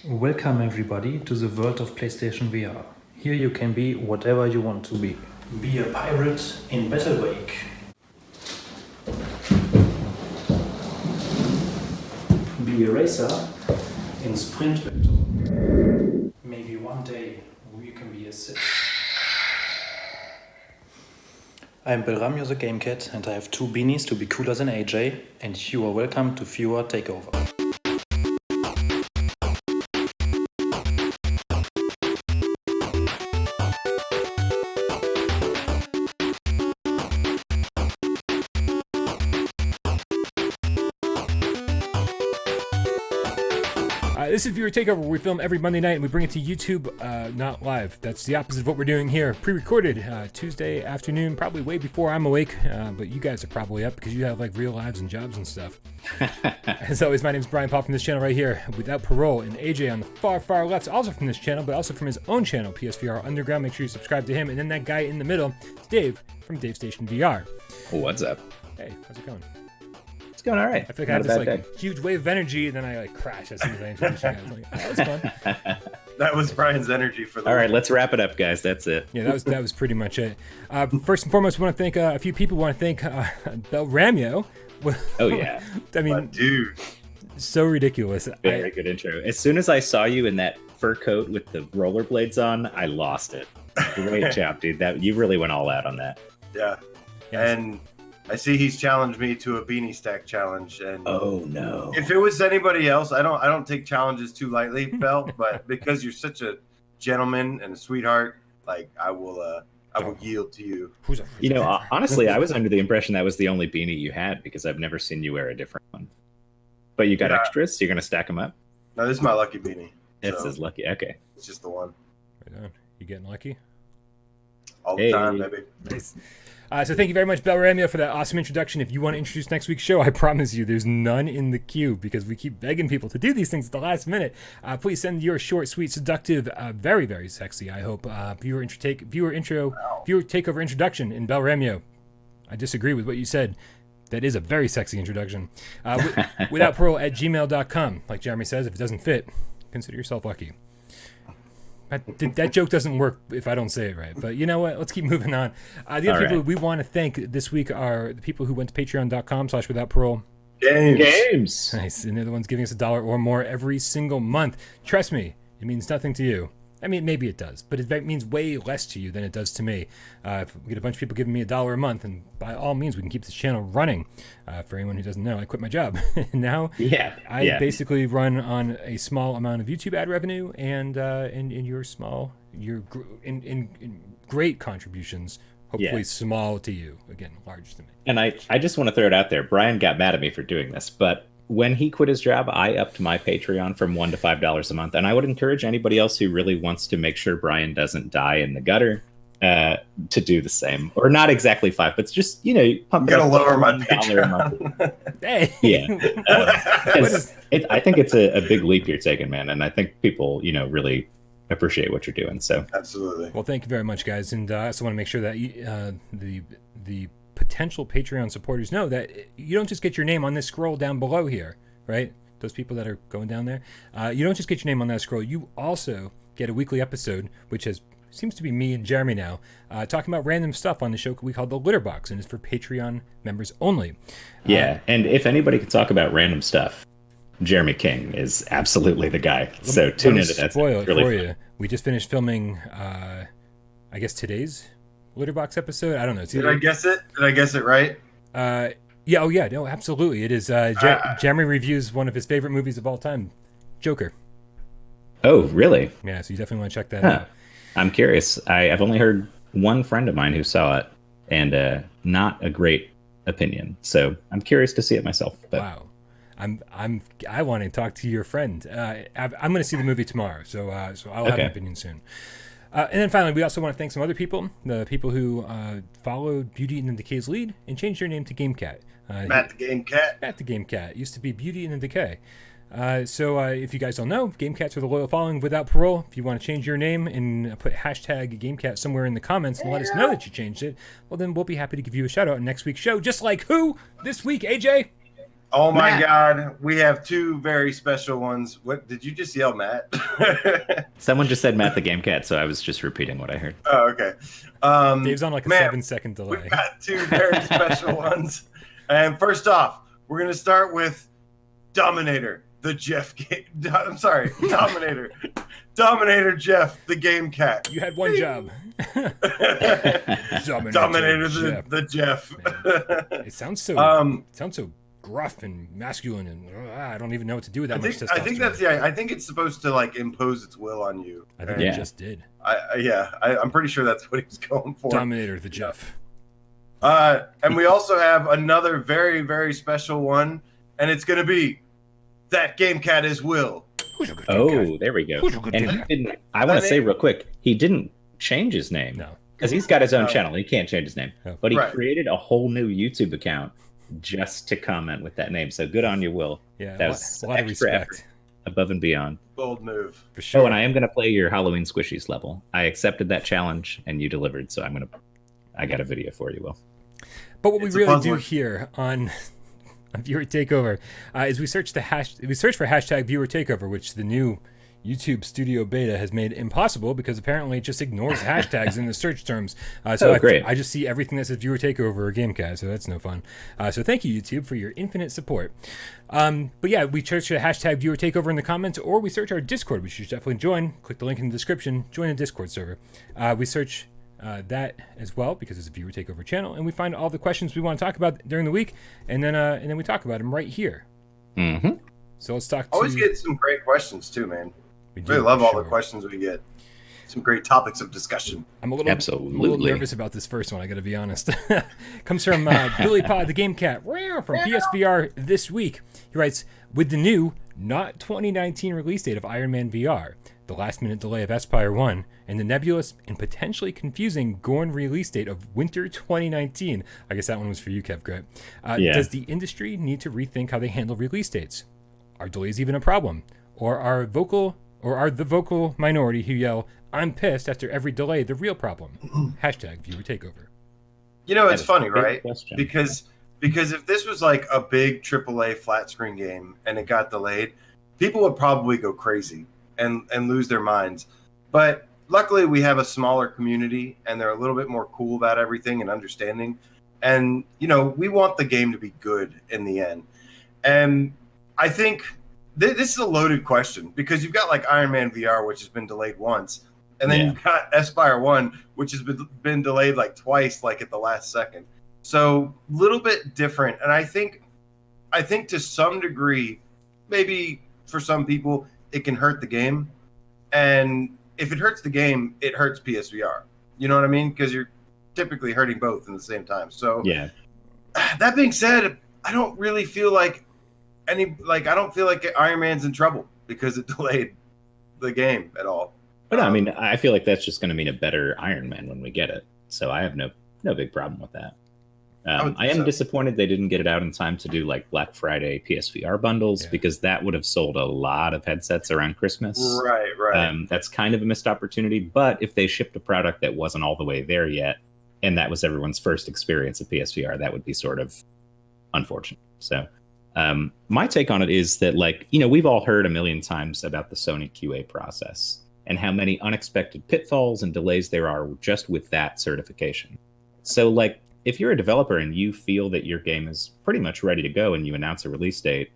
Welcome everybody to the world of PlayStation VR. Here you can be whatever you want to be. Be a pirate in Battle Wake. Be a racer in Sprint Vector. Maybe one day you can be a Sith. I'm Belramio the Game Cat and I have two beanies to be cooler than AJ, and you are welcome to Viewer Takeover. This is Viewer Takeover, where we film every Monday night and we bring it to YouTube, not live. That's the opposite of what we're doing here. Pre-recorded Tuesday afternoon, probably way before I'm awake, but you guys are probably up because you have like real lives and jobs and stuff. As always, my name is Brian Paul from this channel right here, Without Parole, and AJ on the far left, also from this channel, but also from his own channel, PSVR Underground. Make sure you subscribe to him. And then that guy in the middle is Dave from Dave Station VR. What's up? Hey, how's it going? It's going all right. I feel like I have this huge wave of energy, and then I crash as soon as I introduce you guys. Like, that was fun. That was Brian's energy for the All right, let's wrap it up, guys. That's it. Yeah, that was pretty much it. First and foremost, we want to thank a few people. We want to thank Belramio. Oh, yeah. I mean, dude, so ridiculous. Very good intro. As soon as I saw you in that fur coat with the rollerblades on, I lost it. Great job, dude. You really went all out on that. Yeah. Yes. And I see he's challenged me to a beanie stack challenge. And Oh, no. if it was anybody else, I don't take challenges too lightly, Bel, but because you're such a gentleman and a sweetheart, like I will yield to you. You know, honestly, I was under the impression that was the only beanie you had because I've never seen you wear a different one. But you got extras, so you're going to stack them up? No, this is my lucky beanie. This is lucky. Okay. It's just the one. Right on. You getting lucky? All the time, baby. Nice. So thank you very much, Belramio, for that awesome introduction. If you want to introduce next week's show, I promise you there's none in the queue because we keep begging people to do these things at the last minute. Please send your short, sweet, seductive, very, very sexy, I hope, viewer takeover introduction in Belramio. I disagree with what you said. That is a very sexy introduction. Withoutparole@gmail.com. Like Jeremy says, if it doesn't fit, consider yourself lucky. That joke doesn't work if I don't say it right. But you know what? Let's keep moving on. The other people we want to thank this week are the people who went to patreon.com/withoutparole. Games. Nice. And they're the ones giving us $1 or more every single month. Trust me, it means nothing to you. I mean, maybe it does, but it means way less to you than it does to me. If we get a bunch of people giving me $1 a month, and by all means, we can keep this channel running. For anyone who doesn't know, I quit my job. Now, I basically run on a small amount of YouTube ad revenue, and in your great contributions, hopefully small to you. Again, large to me. And I just want to throw it out there. Brian got mad at me for doing this, but when he quit his job, I upped my Patreon from $1 to $5 a month. And I would encourage anybody else who really wants to make sure Brian doesn't die in the gutter to do the same. Or not exactly $5, but just, pump You gotta lower my Patreon. Hey. Yeah. I think it's a big leap you're taking, man. And I think people, really appreciate what you're doing. So Absolutely. Well, thank you very much, guys. And I also want to make sure that the potential Patreon supporters know that you don't just get your name on this scroll down below here, right? Those people that are going down there, you don't just get your name on that scroll. You also get a weekly episode, which seems to be me and Jeremy now, talking about random stuff on the show we call the Litter Box, and it's for Patreon members only. Yeah, and if anybody can talk about random stuff, Jeremy King is absolutely the guy. So tune into that. Spoil it for you. We just finished filming, I guess today's Litterbox episode. I don't know. Did I guess it? Did I guess it right? Yeah. Oh, yeah. No, absolutely. It is. Jeremy reviews one of his favorite movies of all time, Joker. Oh, really? Yeah. So you definitely want to check that out. I'm curious. I've only heard one friend of mine who saw it, and not a great opinion. So I'm curious to see it myself. But. Wow. I want to talk to your friend. I'm going to see the movie tomorrow, so I'll have an opinion soon. And then finally, we also want to thank some other people, the people who followed Beauty and the Decay's lead and changed their name to GameCat. Matt the Game Cat. Matt the Game Cat. It used to be Beauty and the Decay. So if you guys don't know, GameCats are the loyal following Without Parole. If you want to change your name and put hashtag GameCat somewhere in the comments and let us know that you changed it, well, then we'll be happy to give you a shout out in next week's show. Just like who? This week, AJ? Oh my Matt. God, we have two very special ones. What did you just yell, Matt? Someone just said Matt the Game Cat, so I was just repeating what I heard. Oh, okay. Dave's on like a man, 7-second delay. We've got two very special ones. And first off, we're going to start with Dominator, the Jeff. I'm sorry, Dominator. Dominator Jeff, the Game Cat. You had one job. Dominator the Jeff. It sounds so gruff and masculine, and I don't even know what to do with that much testosterone. I think that's I think it's supposed to like impose its will on you. I think it just did. I'm pretty sure that's what he was going for. Dominator the Jeff. And we also have another very, very special one, and it's going to be that Game Cat is Will. Oh, there we go. And he didn't. I want to say real quick, he didn't change his name. No, because he's got his own channel. He can't change his name, but he Right. created a whole new YouTube account just to comment with that name. So good on you, Will. Yeah, That was a lot of extra respect. effort, above and beyond. Bold move. For sure. Oh, and I am going to play your Halloween Squishies level. I accepted that challenge, and you delivered. So I got a video for you, Will. But what we It's a really puzzler. do here on Viewer Takeover is we search for hashtag Viewer Takeover, which the new YouTube Studio Beta has made impossible because apparently it just ignores hashtags in the search terms. Great. I just see everything that says Viewer Takeover or Gamecat, so that's no fun. So thank you, YouTube, for your infinite support. But yeah, we search the hashtag Viewer Takeover in the comments, or we search our Discord, which you should definitely join. Click the link in the description. Join the Discord server. We search that as well because it's a Viewer Takeover channel, and we find all the questions we want to talk about during the week, and then we talk about them right here. Mm-hmm. So let's talk. Always get some great questions too, man. We Really love all the questions we get. Some great topics of discussion. I'm a little nervous about this first one, I gotta be honest. Comes from Billy Pod, the Game Cat, from PSVR this week. He writes, with the new, not 2019 release date of Iron Man VR, the last minute delay of Aspire 1, and the nebulous and potentially confusing Gorn release date of winter 2019. I guess that one was for you, Kev, great. Does the industry need to rethink how they handle release dates? Are delays even a problem? Or are the vocal minority who yell, I'm pissed after every delay, the real problem? Hashtag Viewer Takeover. You know, it's That is funny, a great right? question. Because if this was like a big AAA flat screen game and it got delayed, people would probably go crazy and lose their minds. But luckily, we have a smaller community and they're a little bit more cool about everything and understanding. And, you know, we want the game to be good in the end. And I think this is a loaded question because you've got like Iron Man VR, which has been delayed once. And then you've got Aspire 1, which has been delayed like twice, like at the last second. So a little bit different. And I think to some degree, maybe for some people, it can hurt the game. And if it hurts the game, it hurts PSVR. You know what I mean? Because you're typically hurting both in the same time. So Yeah. that being said, I don't really feel like I don't feel like Iron Man's in trouble because it delayed the game at all. But I mean, I feel like that's just going to mean a better Iron Man when we get it. So I have no big problem with that. I am disappointed they didn't get it out in time to do like Black Friday PSVR bundles because that would have sold a lot of headsets around Christmas. Right. That's kind of a missed opportunity. But if they shipped a product that wasn't all the way there yet, and that was everyone's first experience of PSVR, that would be sort of unfortunate. So my take on it is that, like, you know, we've all heard a million times about the Sony QA process and how many unexpected pitfalls and delays there are just with that certification. So, like, if you're a developer and you feel that your game is pretty much ready to go and you announce a release date,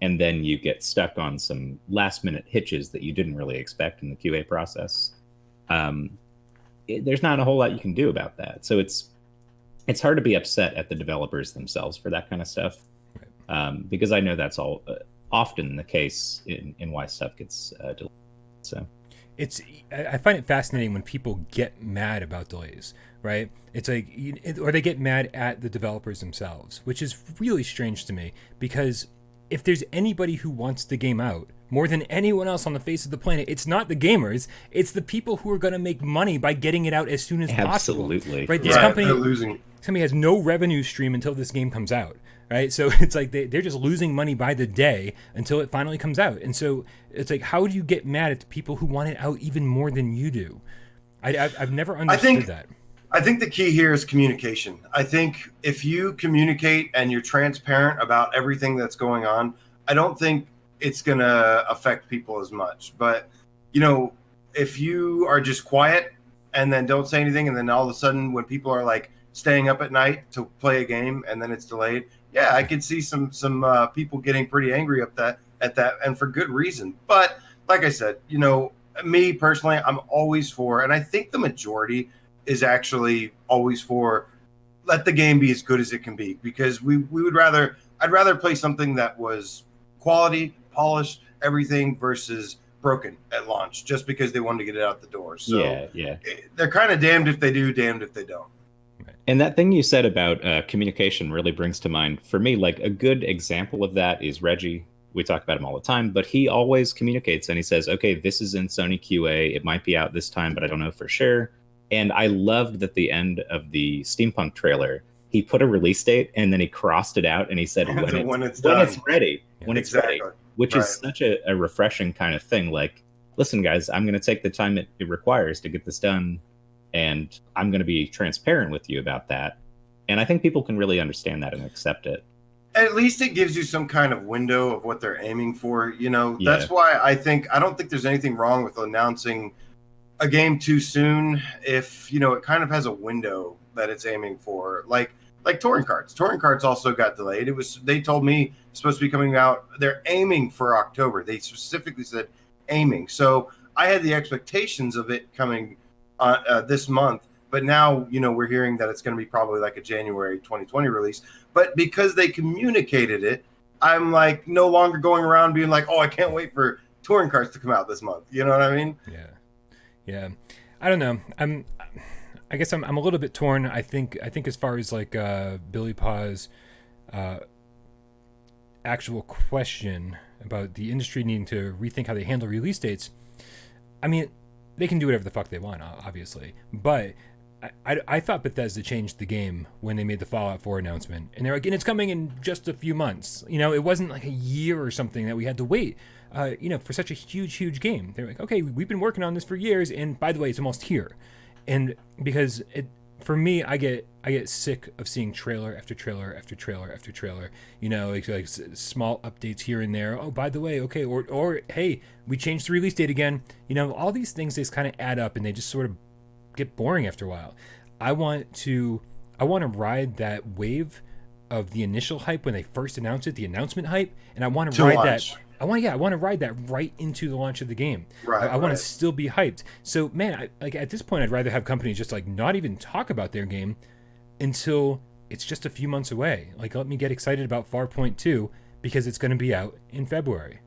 and then you get stuck on some last-minute hitches that you didn't really expect in the QA process, there's not a whole lot you can do about that. So it's hard to be upset at the developers themselves for that kind of stuff, because I know that's all often the case in why stuff gets delayed. So I find it fascinating when people get mad about delays, right? It's like, or they get mad at the developers themselves, which is really strange to me, because if there's anybody who wants the game out more than anyone else on the face of the planet, it's not the gamers, it's the people who are going to make money by getting it out as soon as possible. Absolutely. Right? This company has no revenue stream until this game comes out. Right, so it's like they're just losing money by the day until it finally comes out, and so it's like, how do you get mad at the people who want it out even more than you do? I've never understood that. I think the key here is communication. I think if you communicate and you're transparent about everything that's going on, I don't think it's going to affect people as much. But, if you are just quiet and then don't say anything, and then all of a sudden when people are like staying up at night to play a game and then it's delayed, yeah, I could see some people getting pretty angry at that, and for good reason. But like I said, me personally, I'm always for, and I think the majority is actually always for, let the game be as good as it can be, because I'd rather play something that was quality, polished, everything, versus broken at launch just because they wanted to get it out the door. So yeah. They're kind of damned if they do, damned if they don't. And that thing you said about communication really brings to mind, for me, like a good example of that is Reggie. We talk about him all the time, but he always communicates and he says, okay, this is in Sony QA. It might be out this time, but I don't know for sure. And I loved that the end of the Steampunk trailer, he put a release date and then he crossed it out and he said, when it's ready, when it's ready, which is such a refreshing kind of thing. Like, listen, guys, I'm going to take the time it requires to get this done, and I'm going to be transparent with you about that. And I think people can really understand that and accept it. At least it gives you some kind of window of what they're aiming for. That's why I don't think there's anything wrong with announcing a game too soon if it kind of has a window that it's aiming for, like touring cards. Touring cards also got delayed. They told me it's supposed to be coming out, they're aiming for October. They specifically said aiming. So I had the expectations of it coming this month, but now we're hearing that it's going to be probably like a January 2020 release. But because they communicated it, I'm like no longer going around being like, oh, I can't wait for touring cards to come out this month. You know what I mean? Yeah. I don't know. I guess I'm a little bit torn. I think as far as like Billy Paw's actual question about the industry needing to rethink how they handle release dates. I mean, they can do whatever the fuck they want, obviously. But I thought Bethesda changed the game when they made the Fallout 4 announcement. And they're like, and it's coming in just a few months. It wasn't like a year or something that we had to wait, for such a huge game. They're like, okay, we've been working on this for years. And by the way, it's almost here. And because for me, I get sick of seeing trailer after trailer after trailer after trailer. Like small updates here and there. Oh, by the way, okay, or hey, we changed the release date again. All these things just kind of add up, and they just sort of get boring after a while. I want to ride that wave of the initial hype when they first announced it, the announcement hype, and I want to ride that. I want to ride that right into the launch of the game. I want to still be hyped. So, man, at this point, I'd rather have companies just like not even talk about their game until it's just a few months away. Like, let me get excited about Farpoint 2 because it's going to be out in February.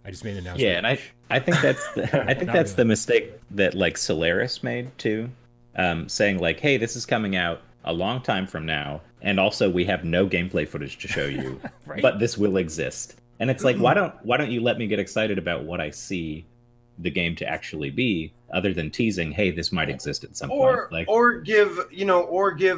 I just made an announcement. Yeah, and I think that's that's the mistake that like Solaris made too, saying like, hey, this is coming out a long time from now, and also we have no gameplay footage to show you, right? But this will exist. And it's like, why don't you let me get excited about what I see the game to actually be, other than teasing, hey, this might exist at some point. Like, or give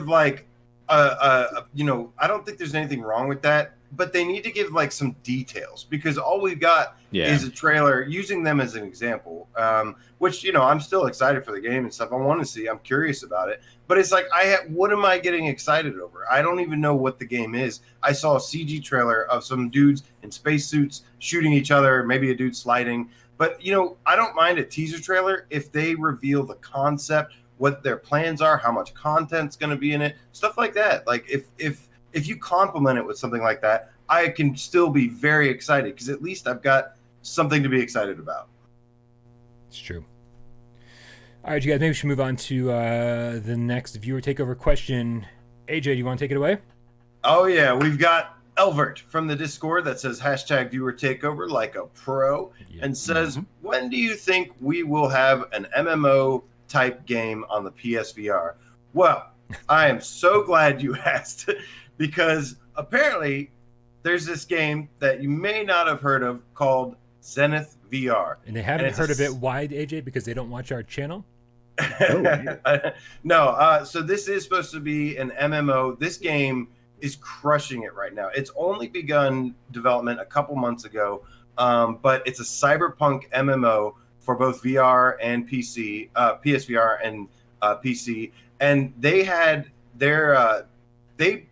like I don't think there's anything wrong with that, but they need to give like some details, because all we've got is a trailer using them as an example, which I'm still excited for the game and stuff. I want to see, I'm curious about it, but it's like what am I getting excited over? I don't even know what the game is. I saw a CG trailer of some dudes in spacesuits shooting each other, maybe a dude sliding, but I don't mind a teaser trailer if they reveal the concept, what their plans are, how much content's going to be in it, stuff like that. Like if you complement it with something like that, I can still be very excited, because at least I've got something to be excited about. It's true. All right, you guys, maybe we should move on to the next viewer takeover question. AJ, do you want to take it away? Oh, yeah. We've got Elvert from the Discord that says #viewer takeover like a pro, and says, when do you think we will have an MMO type game on the PSVR? Well, I am so glad you asked, because apparently there's this game that you may not have heard of called Zenith VR. And they haven't heard of it. Why, AJ? Because they don't watch our channel? No. So this is supposed to be an MMO. This game is crushing it right now. It's only begun development a couple months ago, but it's a cyberpunk MMO for both VR and PC, PSVR and PC, and they had they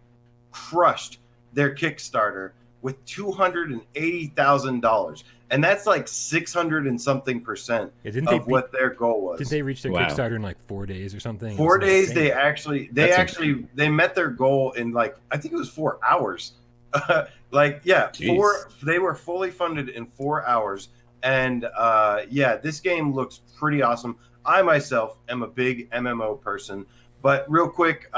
crushed their Kickstarter with $280,000, and that's like 600 and something percent of what their goal was. Did they reach their Kickstarter in like 4 days or something? 4 days. They met their goal in like, I think it was 4 hours. They were fully funded in 4 hours, and this game looks pretty awesome. I myself am a big MMO person, but real quick,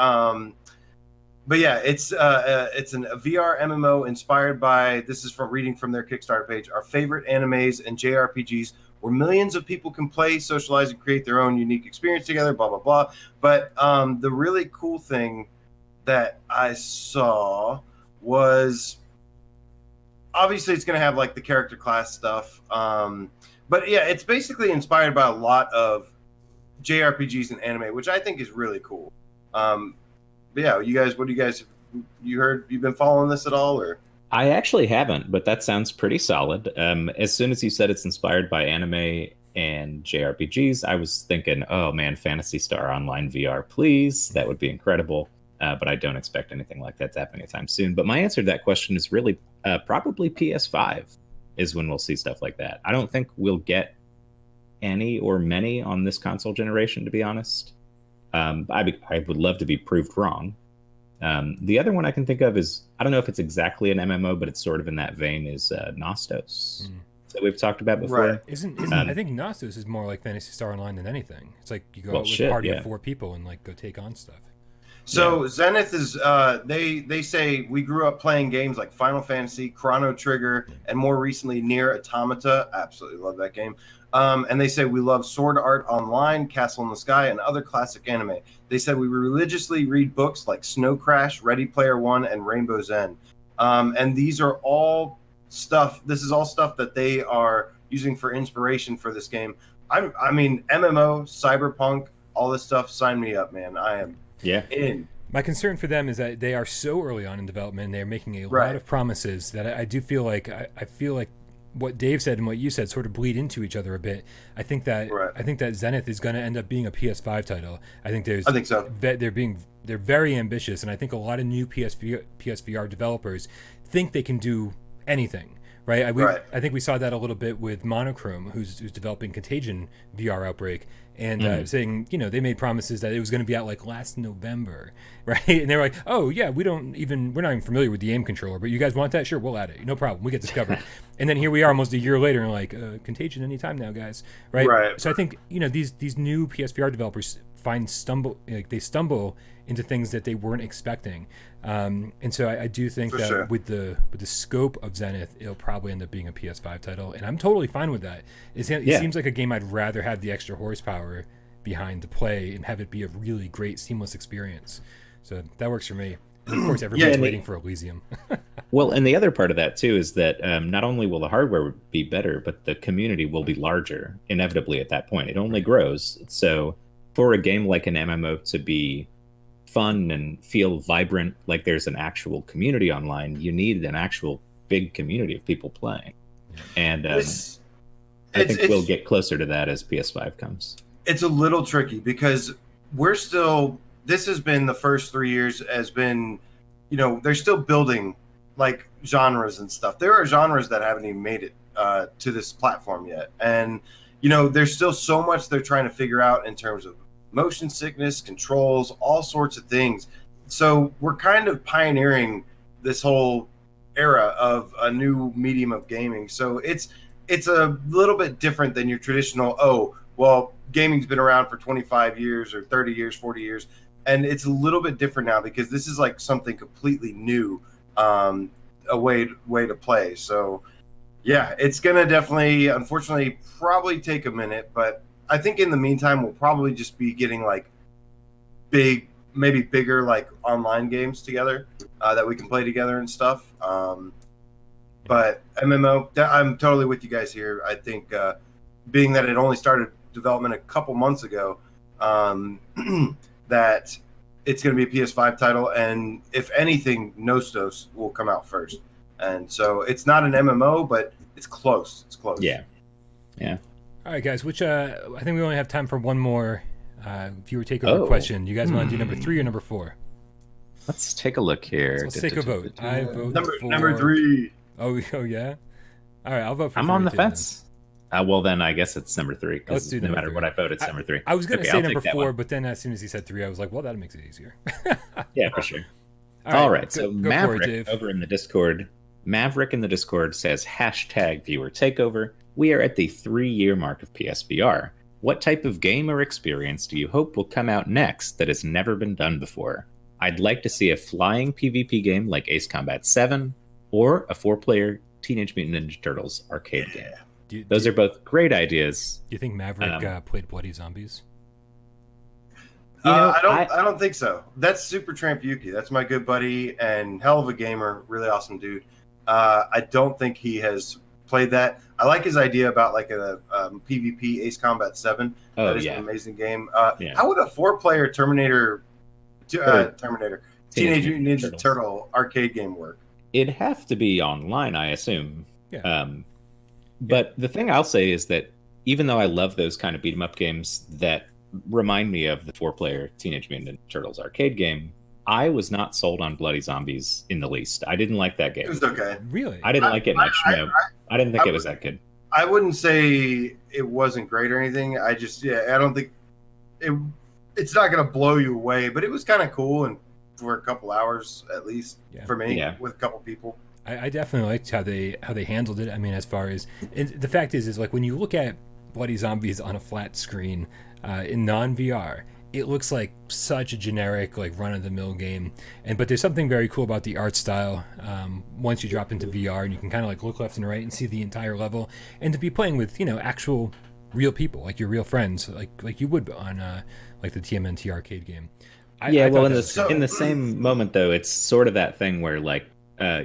it's a VR MMO inspired by, this is from reading from their Kickstarter page, our favorite animes and JRPGs where millions of people can play, socialize, and create their own unique experience together, blah, blah, blah. But the really cool thing that I saw was, obviously it's going to have like the character class stuff. But yeah, it's basically inspired by a lot of JRPGs and anime, which I think is really cool. But yeah, you've been following this at all, or? I actually haven't, but that sounds pretty solid. As soon as you said it's inspired by anime and JRPGs, I was thinking, oh man, Phantasy Star Online VR, please. That would be incredible. But I don't expect anything like that to happen anytime soon. But my answer to that question is really probably PS5 is when we'll see stuff like that. I don't think we'll get any or many on this console generation, to be honest. I would love to be proved wrong. The other one I can think of is, I don't know if it's exactly an MMO, but it's sort of in that vein, is Nostos that we've talked about before. Right. I think Nostos is more like Phantasy Star Online than anything. It's like you go with a party of 4 people and like go take on stuff. So Zenith is they say we grew up playing games like Final Fantasy, Chrono Trigger, and more recently Nier Automata. Absolutely love that game. And they say we love Sword Art Online, Castle in the Sky, and other classic anime. They said we religiously read books like Snow Crash, Ready Player One, and Rainbow's End. And these are all stuff. This is all stuff that they are using for inspiration for this game. I mean, MMO, Cyberpunk, all this stuff. Sign me up, man. I am. Yeah. My concern for them is that they are so early on in development. They're making a lot of promises that I do feel like I feel like what Dave said and what you said sort of bleed into each other a bit. I think that Zenith is going to end up being a PS5 title. I think so. They're very ambitious, and I think a lot of new PSVR developers think they can do anything. Right? I think we saw that a little bit with Monochrome, who's developing Contagion VR Outbreak, and saying, they made promises that it was going to be out like last November, right? And they were like, oh yeah, we're not even familiar with the aim controller, but you guys want that? Sure, we'll add it. No problem. We get discovered. And then here we are almost a year later, and like, Contagion anytime now, guys, right? Right. So I think, these new PSVR developers stumble into things that they weren't expecting. And so I do think that with the scope of Zenith, it'll probably end up being a PS5 title, and I'm totally fine with that. It seems like a game I'd rather have the extra horsepower behind to play and have it be a really great, seamless experience. So that works for me. And of course, everybody's waiting for Elysium. Well, and the other part of that too is that not only will the hardware be better, but the community will be larger inevitably at that point. It only grows. So for a game like an MMO to be fun and feel vibrant, like there's an actual community online, you need an actual big community of people playing. And I think we'll get closer to that as PS5 comes. It's a little tricky because this has been the first 3 years has been, they're still building like genres and stuff. There are genres that haven't even made it to this platform yet. And, there's still so much they're trying to figure out in terms of motion sickness, controls, all sorts of things. So we're kind of pioneering this whole era of a new medium of gaming. So it's a little bit different than your traditional, gaming's been around for 25 years or 30 years, 40 years. And it's a little bit different now because this is like something completely new, a way to play. So yeah, it's going to definitely, unfortunately, probably take a minute, but I think in the meantime, we'll probably just be getting like maybe bigger like online games together that we can play together and stuff. But MMO, I'm totally with you guys here. I think being that it only started development a couple months ago, that it's going to be a PS5 title. And if anything, Nostos will come out first. And so it's not an MMO, but it's close. It's close. Yeah. Yeah. All right, guys, I think we only have time for one more Viewer takeover question. You guys want to do number 3 or number 4? Let's take a look here. So let's take a vote. I vote number 3. Oh yeah. All right, I'll vote for. I'm on the fence. Well, then I guess it's number 3. Let's do no matter 3. what I vote, it's number 3. I was going to Okay, say I'll number take that 4, one. but then as soon as he said 3, I was like, well, that makes it easier. Yeah, for sure. All right. Go, So go Maverick for it, Dave. over in the Discord. Maverick in the Discord says #viewer takeover. We are at the 3-year mark of PSVR. What type of game or experience do you hope will come out next that has never been done before? I'd like to see a flying PvP game like Ace Combat 7 or a 4-player Teenage Mutant Ninja Turtles arcade game. Those are both great ideas. Do you think Maverick played Bloody Zombies? I don't think so. That's Super Tramp Yuki. That's my good buddy and hell of a gamer, really awesome dude. I don't think he has played that. I like his idea about like a PvP Ace Combat 7. That is an amazing game. How would a 4-player Terminator Teenage Mutant Ninja Turtle arcade game work? It'd have to be online, I assume. Yeah. But the thing I'll say is that even though I love those kind of beat 'em up games that remind me of the 4-player Teenage Mutant Ninja Turtles arcade game, I was not sold on Bloody Zombies in the least. I didn't like that game. It was okay. Really? I didn't like it much. I didn't think it was that good. I wouldn't say it wasn't great or anything. I don't think it's not going to blow you away, but it was kind of cool and for a couple hours at least for me with a couple people. I definitely liked how they handled it. I mean, as far as the fact is like when you look at Bloody Zombies on a flat screen in non-VR, it looks like such a generic, like run-of-the-mill game. But there's something very cool about the art style. Once you drop into VR, and you can kind of like look left and right and see the entire level, and to be playing with actual real people, like your real friends, like you would on like the TMNT arcade game. In the same moment though, it's sort of that thing where like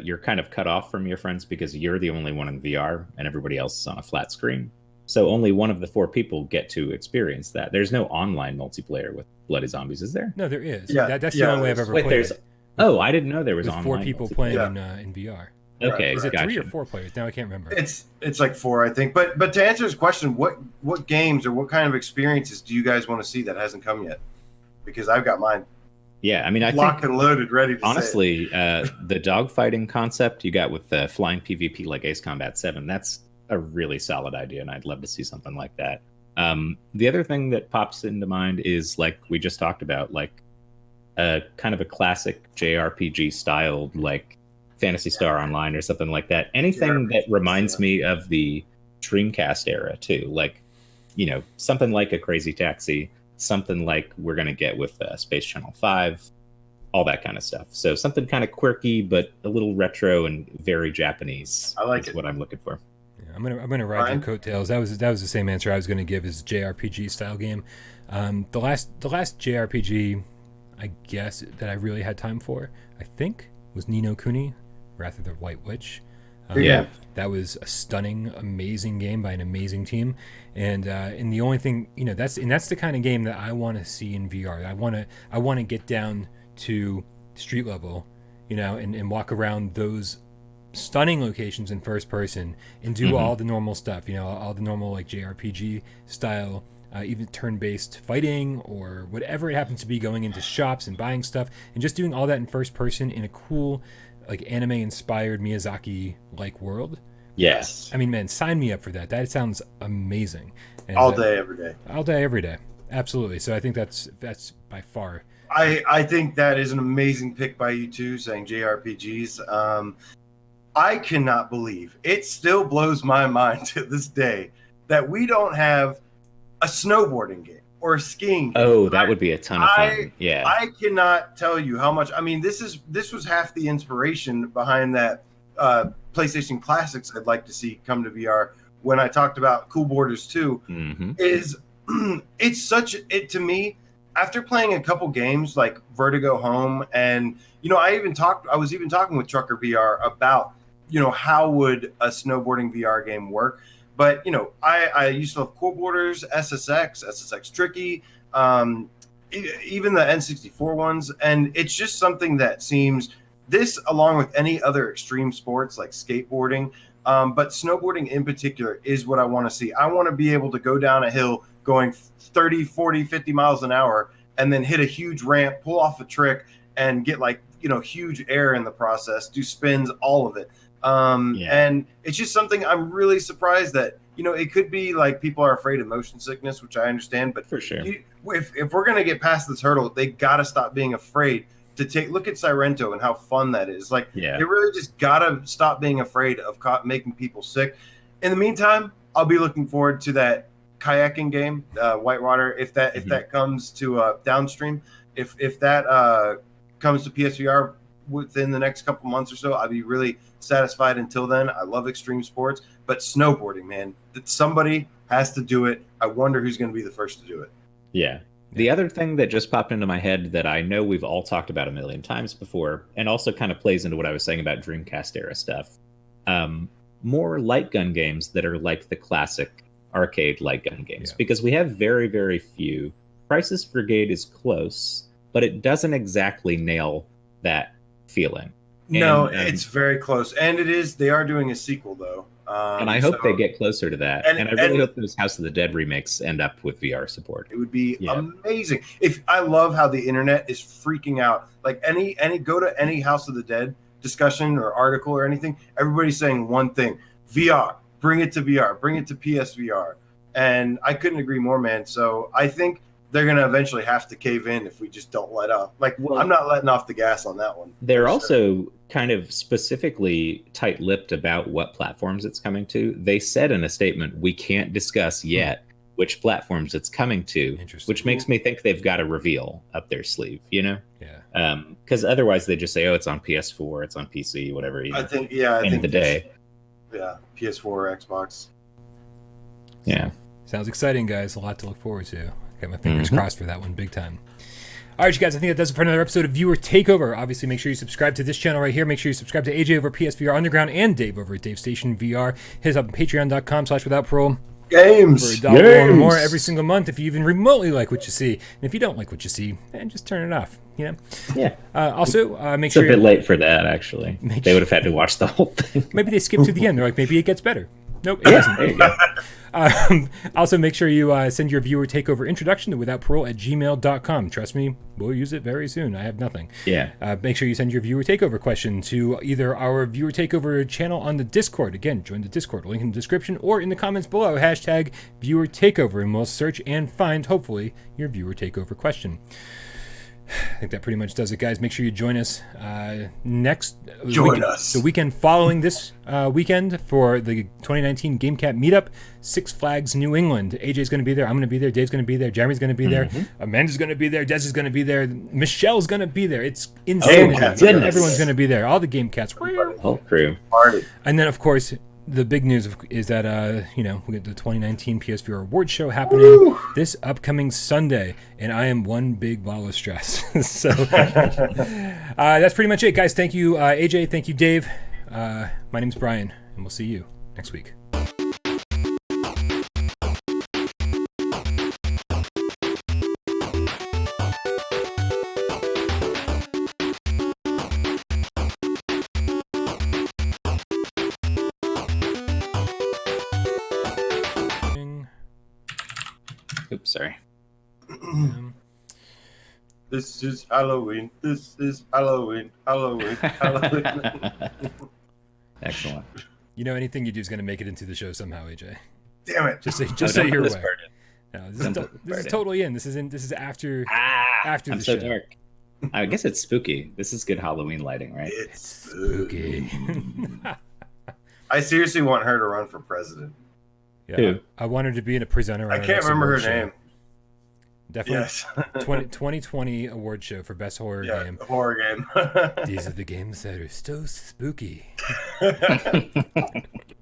you're kind of cut off from your friends because you're the only one in VR and everybody else is on a flat screen. So only one of the 4 people get to experience that. There's no online multiplayer with Bloody Zombies, is there? No, there is. Yeah, That's the only way I've ever played it. Oh, I didn't know there was with online 4 people playing in VR. Okay, Is it gotcha. 3 or 4 players? Now I can't remember. It's like 4, I think. But to answer his question, what games or what kind of experiences do you guys want to see that hasn't come yet? Because I've got mine. Yeah, I mean, I locked think and loaded, ready to honestly, the dogfighting concept you got with the flying PvP like Ace Combat 7, that's a really solid idea, and I'd love to see something like that. The other thing that pops into mind is like we just talked about, like a kind of a classic JRPG styled like Phantasy Star Online or something like that. Anything that reminds me of the Dreamcast era too, like something like a Crazy Taxi, something like we're gonna get with Space Channel 5, all that kind of stuff. So something kind of quirky but a little retro and very Japanese. I like is what I'm looking for. I'm gonna ride your coattails. That was the same answer I was gonna give, is JRPG style game. The last JRPG I guess that I really had time for, I think, was Ni no Kuni, Wrath of the White Witch. That was a stunning, amazing game by an amazing team, and the only thing that's the kind of game that I want to see in VR. I want to get down to street level, and walk around those stunning locations in first person and do all the normal stuff, all the normal like JRPG style, even turn-based fighting or whatever it happens to be, going into shops and buying stuff and just doing all that in first person in a cool, like anime inspired Miyazaki like world. Yes. I mean, man, sign me up for that. That sounds amazing. And, all day, every day. All day, every day. Absolutely. So I think that's by far. I think that is an amazing pick by you two, saying JRPGs. I cannot believe, it still blows my mind to this day, that we don't have a snowboarding game or a skiing game. Oh, that would be a ton of fun. Yeah. I cannot tell you how much. I mean, this was half the inspiration behind that PlayStation Classics I'd like to see come to VR. When I talked about Cool Borders 2, is to me, after playing a couple games like Vertigo Home, and I was even talking with Trucker VR about how would a snowboarding VR game work. But I used to love Cool Borders, SSX Tricky, even the N64 ones, and it's just something that seems, this along with any other extreme sports like skateboarding, but snowboarding in particular is what I want to see. I want to be able to go down a hill going 30, 40, 50 miles an hour and then hit a huge ramp, pull off a trick, and get like, huge air in the process, do spins, all of it. And it's just something I'm really surprised that, it could be like people are afraid of motion sickness, which I understand, but for sure, if we're going to get past this hurdle, they got to stop being afraid to look at Sirento and how fun that is. Like, they really just got to stop being afraid of making people sick. In the meantime, I'll be looking forward to that kayaking game, Whitewater, if that comes to downstream, if that comes to PSVR within the next couple months or so, I'll be really satisfied. Until then, I love extreme sports, but snowboarding, man, that somebody has to do it. I wonder who's going to be the first to do it. Yeah. The other thing that just popped into my head that I know we've all talked about a million times before, and also kind of plays into what I was saying about Dreamcast era stuff, more light gun games that are like the classic arcade light gun games, because we have very, very few. Crisis Brigade is close, but it doesn't exactly nail that feeling. No, it's very close, and they are doing a sequel though. And I hope they get closer to that. And I really hope those House of the Dead remakes end up with VR support. It would be amazing. I love how the internet is freaking out. Like go to any House of the Dead discussion or article or anything, everybody's saying one thing: VR. Bring it to VR. Bring it to PSVR. And I couldn't agree more, man. So I think they're going to eventually have to cave in if we just don't let up. Like, I'm not letting off the gas on that one. They're also kind of specifically tight-lipped about what platforms it's coming to. They said in a statement, we can't discuss yet which platforms it's coming to, which makes me think they've got a reveal up their sleeve, Yeah. Because otherwise they just say, oh, it's on PS4, it's on PC, whatever. I think, end of the day. Yeah, PS4 or Xbox. Yeah. Sounds exciting, guys. A lot to look forward to. Got my fingers crossed for that one big time. All right, you guys, I think that does it for another episode of Viewer Takeover. Obviously, make sure you subscribe to this channel right here. Make sure you subscribe to AJ over at PSVR Underground and Dave over at Dave Station VR. Hit us up on patreon.com/withoutparole. Games. For $1 or more every single month if you even remotely like what you see. And if you don't like what you see, then just turn it off. Yeah. Also, make it's sure... It's a bit late for that, actually. They would have had to watch the whole thing. Maybe they skipped to the end. They're like, maybe it gets better. Nope, it doesn't. There you go. Also, make sure you send your Viewer Takeover introduction to withoutparole@gmail.com. Trust me, we'll use it very soon. I have nothing. Yeah. Make sure you send your Viewer Takeover question to either our Viewer Takeover channel on the Discord. Again, join the Discord. Link in the description or in the comments below. # Viewer Takeover, and we'll search and find, hopefully, your Viewer Takeover question. I think that pretty much does it, guys. Make sure you join us the weekend following this weekend for the 2019 GameCat meetup, Six Flags New England. AJ's going to be there. I'm going to be there. Dave's going to be there. Jeremy's going to be there. Amanda's going to be there. Des is going to be there. Michelle's going to be there. It's insane. Everyone's going to be there. All the GameCats. Whole crew. Party. And then, of course, the big news is that, we got the 2019 PSVR Awards show happening this upcoming Sunday, and I am one big ball of stress. So that's pretty much it, guys. Thank you, AJ. Thank you, Dave. My name's Brian, and we'll see you next week. Oops, sorry. This is Halloween. This is Halloween. Halloween. Halloween. Excellent. Anything you do is going to make it into the show somehow, AJ. Damn it! Just so you're aware. No, this is totally in. This is after after I'm the so show. Dark. I guess it's spooky. This is good Halloween lighting, right? It's Spooky. I seriously want her to run for president. Yeah, Who? I want her to be in a presenter. I can't remember her name. Definitely. Yes. 2020 award show for best horror game. Horror game. These are the games that are so spooky.